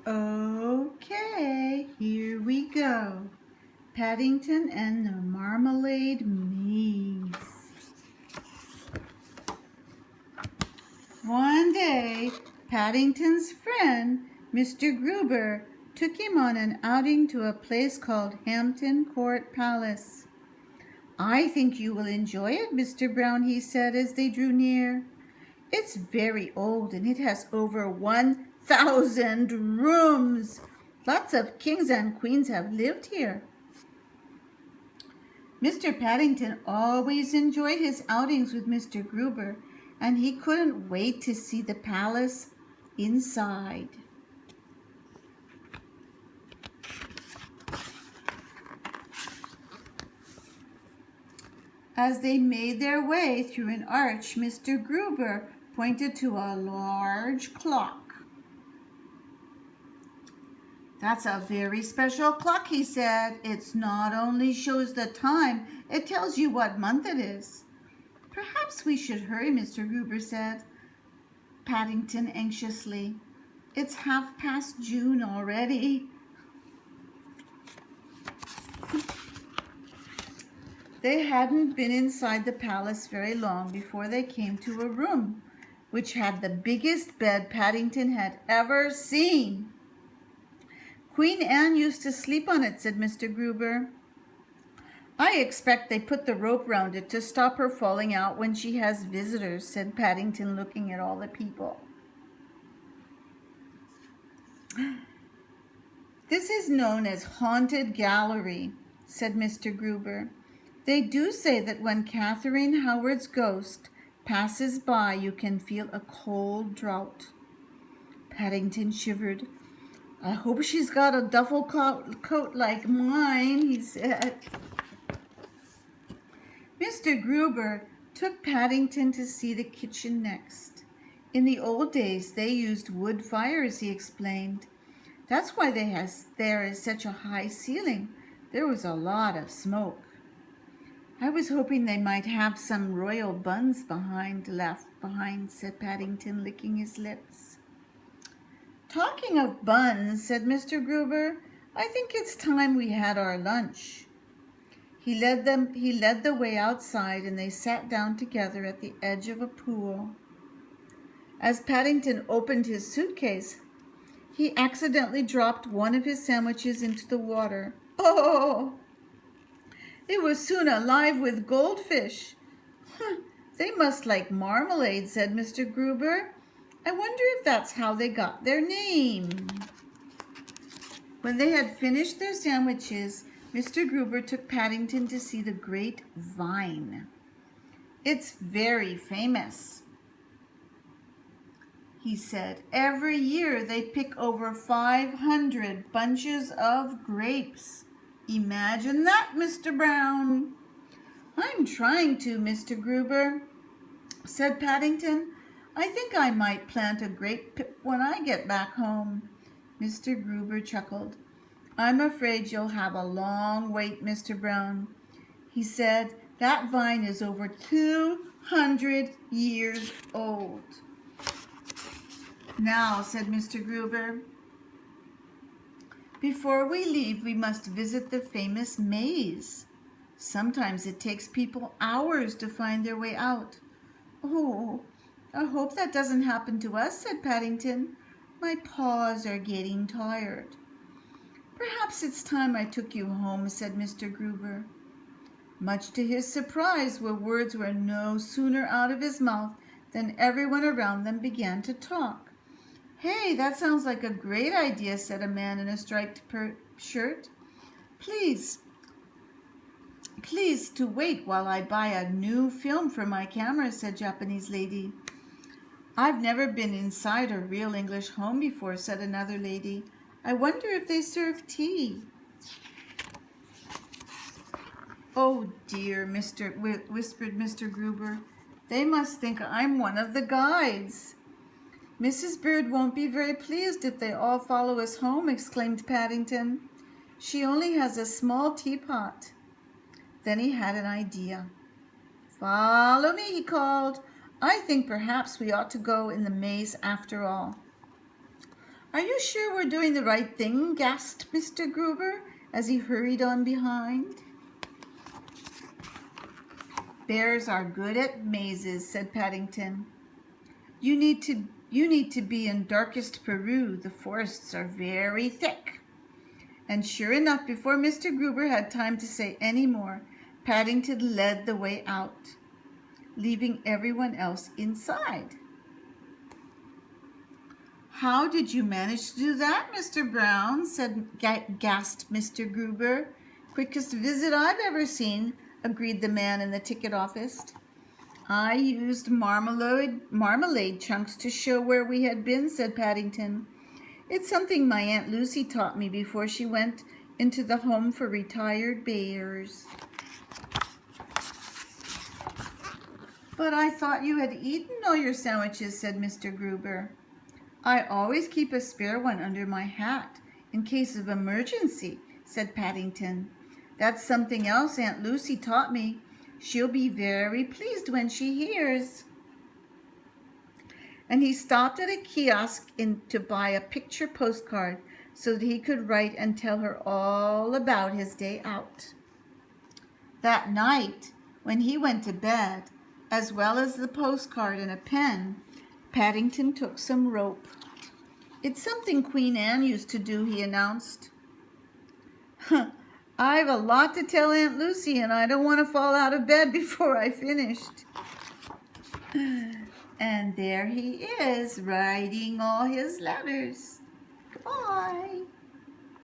Okay, here we go. Paddington and the Marmalade Maze. One day, Paddington's friend, Mr. Gruber, took him on an outing to a place called Hampton Court Palace. "I think you will enjoy it, Mr. Brown," he said as they drew near. "It's very old and it has over 1,000 rooms. Lots of kings and queens have lived here." Mr. Paddington always enjoyed his outings with Mr. Gruber, and he couldn't wait to see the palace inside. As they made their way through an arch, Mr. Gruber pointed to a large clock. "That's a very special clock," he said. "It not only shows the time, it tells you what month it is." "Perhaps we should hurry," Mr. Gruber said. Paddington anxiously. "It's 1/2 June already." They hadn't been inside the palace very long before they came to a room which had the biggest bed Paddington had ever seen. "Queen Anne used to sleep on it," said Mr. Gruber. "I expect they put the rope round it to stop her falling out when she has visitors," said Paddington, looking at all the people. "This is known as Haunted Gallery," said Mr. Gruber. "They do say that when Catherine Howard's ghost passes by, you can feel a cold draught." Paddington shivered. "I hope she's got a duffel coat like mine," he said. Mr. Gruber took Paddington to see the kitchen next. "In the old days they used wood fires," he explained. "That's why there is such a high ceiling. There was a lot of smoke." "I was hoping they might have some royal buns left behind," said Paddington, licking his lips. "Talking of buns," said Mr. Gruber, "I think it's time we had our lunch." He led the way outside, and they sat down together at the edge of a pool. As Paddington opened his suitcase, he accidentally dropped one of his sandwiches into the water. Oh! It was soon alive with goldfish. "They must like marmalade," said Mr. Gruber. "I wonder if that's how they got their name." When they had finished their sandwiches, Mr. Gruber took Paddington to see the great vine. "It's very famous," he said. "Every year they pick over 500 bunches of grapes. Imagine that, Mr. Brown." "I'm trying to, Mr. Gruber," said Paddington. "I think I might plant a grape pip when I get back home." Mr. Gruber chuckled. "I'm afraid you'll have a long wait, Mr. Brown," he said. "That vine is over 200 years old." "Now," said Mr. Gruber, "before we leave, we must visit the famous maze. Sometimes it takes people hours to find their way out." "Oh, I hope that doesn't happen to us," said Paddington. "My paws are getting tired." "Perhaps it's time I took you home," said Mr. Gruber. Much to his surprise, the words were no sooner out of his mouth than everyone around them began to talk. "Hey, that sounds like a great idea," said a man in a striped shirt. Please to wait while I buy a new film for my camera," said Japanese lady. "I've never been inside a real English home before," said another lady. "I wonder if they serve tea." "Oh dear," whispered Mr. Gruber. "They must think I'm one of the guides." "Mrs. Bird won't be very pleased if they all follow us home," exclaimed Paddington. "She only has a small teapot." Then he had an idea. "Follow me," he called. "I think perhaps we ought to go in the maze after all." Are you sure we're doing the right thing? Gasped Mr. Gruber as he hurried on behind. Bears are good at mazes, said Paddington. You need to be in darkest Peru. The forests are very thick. And sure enough, before Mr. Gruber had time to say any more, Paddington led the way out, leaving everyone else inside. How did you manage to do that, Mr. Brown? Gasped Mr. Gruber. Quickest visit I've ever seen, agreed the man in the ticket office. I used marmalade chunks to show where we had been, said Paddington. It's something my Aunt Lucy taught me before she went into the home for retired bears. But I thought you had eaten all your sandwiches, said Mr. Gruber. I always keep a spare one under my hat in case of emergency, said Paddington. That's something else Aunt Lucy taught me. She'll be very pleased when she hears. And he stopped at a kiosk to buy a picture postcard so that he could write and tell her all about his day out. That night, when he went to bed, as well as the postcard and a pen, Paddington took some rope. It's something Queen Anne used to do, he announced. I've a lot to tell Aunt Lucy, and I don't want to fall out of bed before I finished. And there he is, writing all his letters. Goodbye.